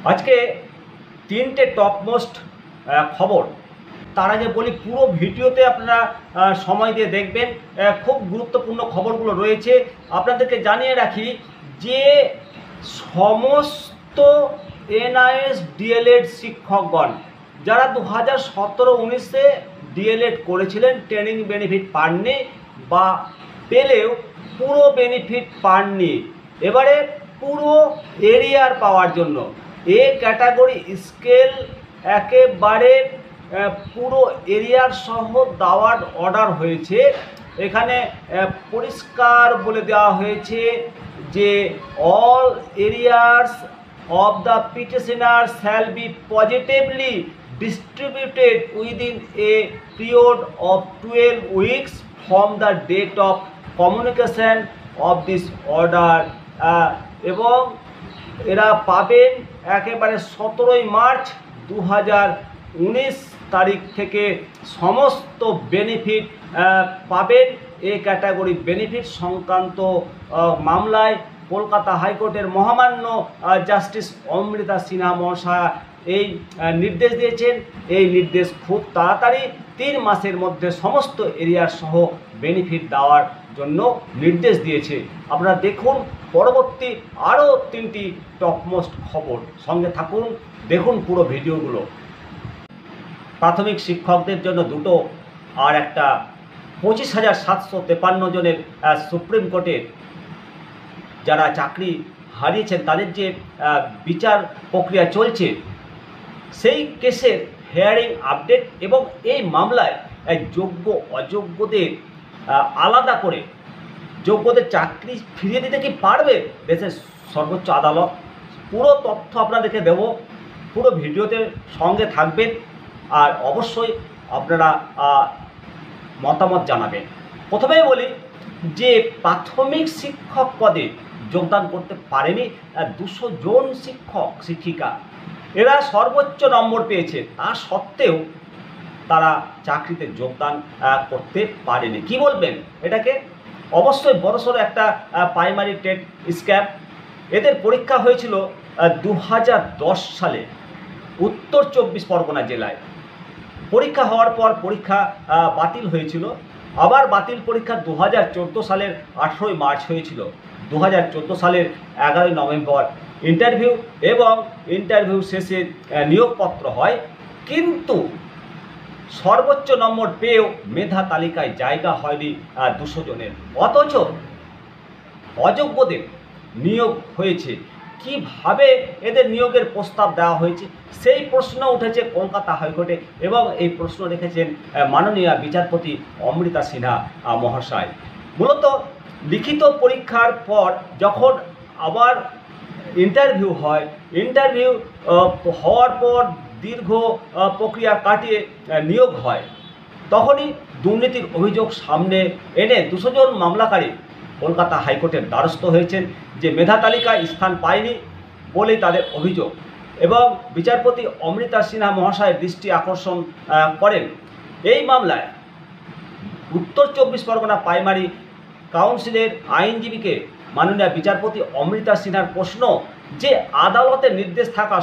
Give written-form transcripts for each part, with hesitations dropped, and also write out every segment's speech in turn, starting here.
আজকে তিনটে টপমোস্ট খবর। তার আগে বলি পুরো ভিডিওতে আপনারা সময় দিয়ে দেখবেন, খুব গুরুত্বপূর্ণ খবরগুলো রয়েছে। আপনাদেরকে জানিয়ে রাখি যে সমস্ত এনআইএস ডিএলএড শিক্ষকগণ যারা 2017-19-এ ডিএলএড করেছিলেন, ট্রেনিং বেনিফিট পাননি বা পেলেও পুরো বেনিফিট পাননি, এবারে পুরো এরিয়ার পাওয়ার জন্য এ ক্যাটাগরি স্কেল একেবারে পুরো এরিয়ার সহ দেওয়ার অর্ডার হয়েছে। এখানে পরিষ্কার বলে দেওয়া হয়েছে যে all areas of the petitioner shall be positively distributed within a period of 12 weeks from the date of communication of this order, এবং এরা পাবেন একেবারে 17 মার্চ 2019 তারিখ থেকে সমস্ত বেনিফিট পাবেন। এই ক্যাটাগরি বেনিফিট সংক্রান্ত মামলায় কলকাতা হাইকোর্টের মহামান্য জাস্টিস অমৃতা সিনহা মহাশয়া এই নির্দেশ দিয়েছেন। এই নির্দেশ খুব তাড়াতাড়ি 3 মাসের মধ্যে সমস্ত এরিয়ার সহ বেনিফিট দেওয়ার জন্য নির্দেশ দিয়েছে। আপনারা দেখুন পরবর্তী আরও 3টি টপমোস্ট খবর, সঙ্গে থাকুন, দেখুন পুরো ভিডিওগুলো। প্রাথমিক শিক্ষকদের জন্য 2টো আর একটা 25,753 জনের সুপ্রিম কোর্টের যারা চাকরি হারিয়েছেন তাদের যে বিচার প্রক্রিয়া চলছে সেই কেসের হিয়ারিং আপডেট, এবং এই মামলায় যোগ্য অযোগ্যদের আলাদা করে যোগ্যদের চাকরি ফিরিয়ে দিতে কি পারবে দেশের সর্বোচ্চ আদালত, পুরো তথ্য আপনাদেরকে দেব। পুরো ভিডিওতে সঙ্গে থাকবেন আর অবশ্যই আপনারা মতামত জানাবেন। প্রথমেই বলি যে প্রাথমিক শিক্ষক পদে যোগদান করতে পারেনি 200 জন শিক্ষক শিক্ষিকা, এরা সর্বোচ্চ নম্বর পেয়েছে, তা সত্ত্বেও তারা চাকরিতে যোগদান করতে পারেনি। কি বলবেন এটাকে? অবশ্যই বড়সড় একটা প্রাইমারি টেট স্ক্যাম। এদের পরীক্ষা হয়েছিল 2010 সালে উত্তর 24 পরগনা জেলায়। পরীক্ষা হওয়ার পর পরীক্ষা বাতিল হয়েছিল, আবার বাতিল পরীক্ষা 2014 সালের 18 মার্চ হয়েছিল। 2014 সালের 11 নভেম্বর ইন্টারভিউ, এবং ইন্টারভিউ শেষে নিয়োগপত্র হয়, কিন্তু সর্বোচ্চ নম্বর পেয়েও মেধা তালিকায় জায়গা হয়নি 200 জনের। অথচ অযোগ্যদের নিয়োগ হয়েছে। কিভাবে এদের নিয়োগের প্রস্তাব দেওয়া হয়েছে সেই প্রশ্ন উঠেছে কলকাতা হাইকোর্টে, এবং এই প্রশ্ন রেখেছেন মাননীয় বিচারপতি অমৃতা সিনহা মহাশয়। মূলত লিখিত পরীক্ষার পর যখন আবার ইন্টারভিউ হয়, ইন্টারভিউ হওয়ার পর দীর্ঘ প্রক্রিয়া কাটিয়ে নিয়োগ হয়, তখনই দুর্নীতির অভিযোগ সামনে এনে 200 জন মামলাকারী কলকাতা হাইকোর্টের দ্বারস্থ হয়েছেন যে মেধা তালিকায় স্থান পায়নি বলেই তাদের অভিযোগ, এবং বিচারপতি অমৃতা সিনহা মহাশয়ের দৃষ্টি আকর্ষণ করেন। এই মামলায় উত্তর 24 পরগনা প্রাইমারি কাউন্সিলের আইনজীবীকে মাননীয় বিচারপতি অমৃতা সিনহার প্রশ্ন যে আদালতের নির্দেশ থাকা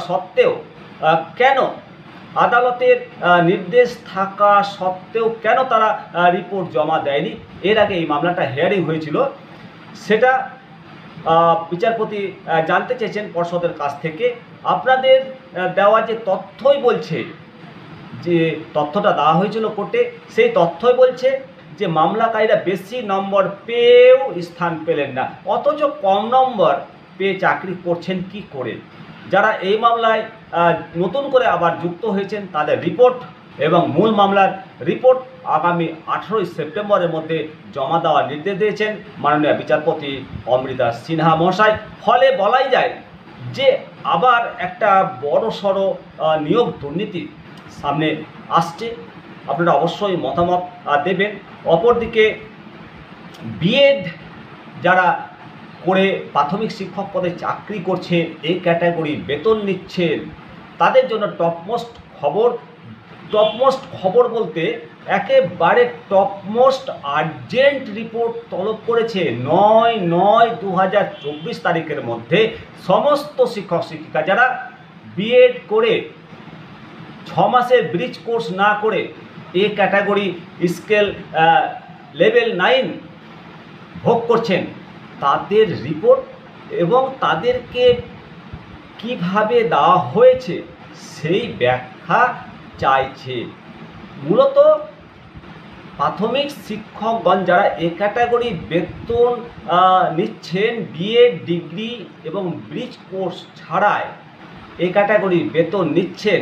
সত্ত্বেও কেন তারা রিপোর্ট জমা দেয়নি। এর আগে এই মামলাটা হিয়ারিং হয়েছিল, সেটা বিচারপতি জানতে চেয়েছেন পর্ষদের কাছ থেকে। আপনাদের দেওয়া যে তথ্যই বলছে, যে তথ্যটা দেওয়া হয়েছিল কোর্টে, সেই তথ্যই বলছে যে মামলাকারীরা বেশি নম্বর পেয়েও স্থান পেলেন না, অথচ কম নম্বর পেয়ে চাকরি করছেন কি করে। যারা এই মামলায় নতুন করে আবার যুক্ত হয়েছেন তাদের রিপোর্ট এবং মূল মামলার রিপোর্ট আগামী 18 সেপ্টেম্বরের মধ্যে জমা দেওয়ার নির্দেশ দিয়েছেন মাননীয় বিচারপতি অমৃতা সিনহা মহাশয়। ফলে বলাই যায় যে আবার একটা বড়সড় নিয়োগ দুর্নীতি সামনে আসছে। আপনারা অবশ্যই মতামত দেবেন। অপরদিকে বিএড যারা করে প্রাথমিক শিক্ষক পদে চাকরি করছে, এই ক্যাটাগরি বেতন নিচ্ছেন, তাদের জন্য টপমোস্ট খবর বলতে একেবারে টপমোস্ট আর্জেন্ট রিপোর্ট তলব করেছে 9/9/2024 তারিখের মধ্যে সমস্ত শিক্ষক শিক্ষিকা যারা বিএড করে 6 মাসের ব্রিজ কোর্স না করে এ ক্যাটাগরি স্কেল লেভেল 9 ভোগ করছেন, তাদের রিপোর্ট এবং তাদেরকে কিভাবে দেওয়া হয়েছে সেই ব্যাখ্যা চাইছে। মূলত প্রাথমিক শিক্ষকগণ যারা এ ক্যাটাগরি বেতন নিচ্ছেন বিএড ডিগ্রি এবং ব্রিজ কোর্স ছাড়াই এ ক্যাটাগরি বেতন নিচ্ছেন,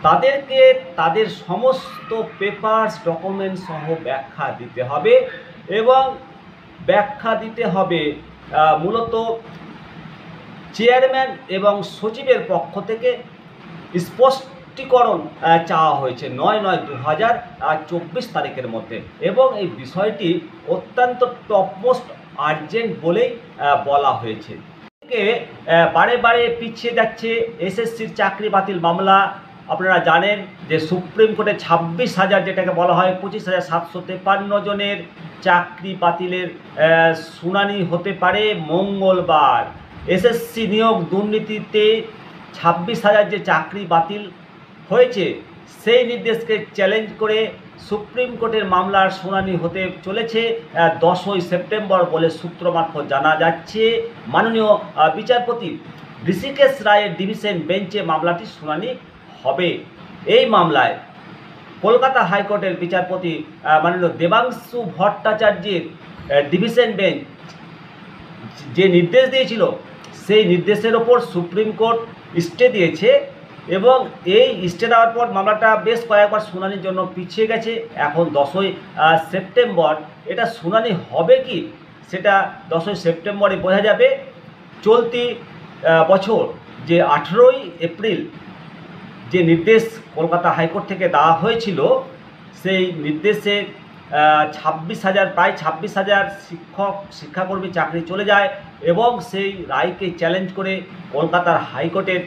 তাদেরকে তাদের সমস্ত পেপারস ডকুমেন্ট সহ ব্যাখ্যা দিতে হবে এবং ব্যাখ্যা দিতে হবে মূলত চেয়ারম্যান এবং সচিবের পক্ষ থেকে স্পষ্টীকরণ চাওয়া হয়েছে 9/9/2024 তারিখের মধ্যে, এবং এই বিষয়টি অত্যন্ত টপমোস্ট আর্জেন্ট বলেই বলা হয়েছে। বারে বারে পিছিয়ে যাচ্ছে এসএসসির চাকরি বাতিল মামলা। আপনারা জানেন যে সুপ্রিম কোর্টে 26,000, যেটাকে বলা হয় 25,753 জনের চাকরি বাতিলের শুনানি হতে পারে মঙ্গলবার। এসএসসি নিয়োগ দুর্নীতিতে 26,000 যে চাকরি বাতিল হয়েছে সেই নির্দেশকে চ্যালেঞ্জ করে সুপ্রিম কোর্টের মামলার শুনানি হতে চলেছে 10ই সেপ্টেম্বর বলে সূত্র মারফত জানা যাচ্ছে। মাননীয় বিচারপতি ঋষিকেশ রায়ের ডিভিশন বেঞ্চে মামলাটির শুনানি হবে। এই মামলায় কলকাতা হাইকোর্টের বিচারপতি মাননীয় দেবাংশু ভট্টাচার্যের ডিভিশন বেঞ্চ যে নির্দেশ দিয়েছিল সেই নির্দেশের ওপর সুপ্রিম কোর্ট স্টে দিয়েছে, এবং এই স্টে দেওয়ার পর মামলাটা বেশ কয়েকবার শুনানির জন্য পিছিয়ে গেছে। এখন 10ই সেপ্টেম্বর এটা শুনানি হবে কি সেটা 10ই সেপ্টেম্বরে বোঝা যাবে। চলতি বছর যে 18ই এপ্রিল যে নির্দেশ কলকাতা হাইকোর্ট থেকে দেওয়া হয়েছিল সেই নির্দেশে 26,000 প্রায় 26,000 শিক্ষাকর্মী চাকরি চলে যায়, এবং সেই রায়কে চ্যালেঞ্জ করে কলকাতার হাইকোর্টের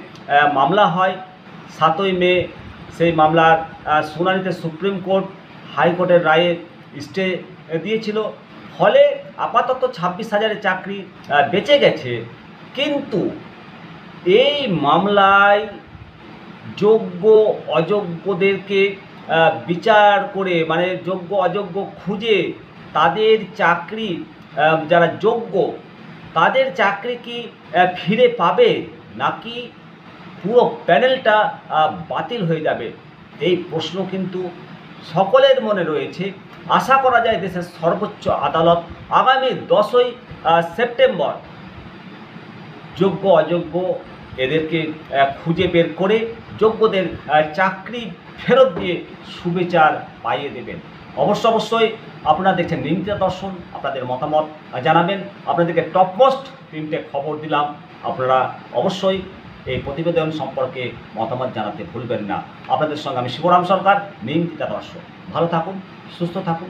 মামলা হয়। 7ই মে সেই মামলার শুনানিতে সুপ্রিম কোর্ট হাইকোর্টের রায়ে স্টে দিয়েছিল, ফলে আপাতত 26,000 চাকরি বেঁচে গেছে। কিন্তু এই মামলায় যোগ্য অযোগ্যদেরকে বিচার করে, মানে যোগ্য অযোগ্য খুঁজে তাদের চাকরি, যারা যোগ্য তাদের চাকরি কি ফিরে পাবে নাকি পুরো প্যানেলটা বাতিল হয়ে যাবে, এই প্রশ্ন কিন্তু সকলের মনে রয়েছে। আশা করা যায় দেশের সর্বোচ্চ আদালত আগামী 10ই সেপ্টেম্বর যোগ্য অযোগ্য এদেরকে খুঁজে বের করে যোগ্যদের চাকরি ফেরত দিয়ে সুবিচার পাইয়ে দেবেন। অবশ্যই আপনারা দেখছেন নিমতিতা দর্শন, আপনাদের মতামত জানাবেন। আপনাদেরকে টপমোস্ট 3টে খবর দিলাম, আপনারা অবশ্যই এই প্রতিবেদন সম্পর্কে মতামত জানাতে ভুলবেন না। আপনাদের সঙ্গে আমি শিবরাম সরকার, নিমতিতা দর্শন। ভালো থাকুন, সুস্থ থাকুন।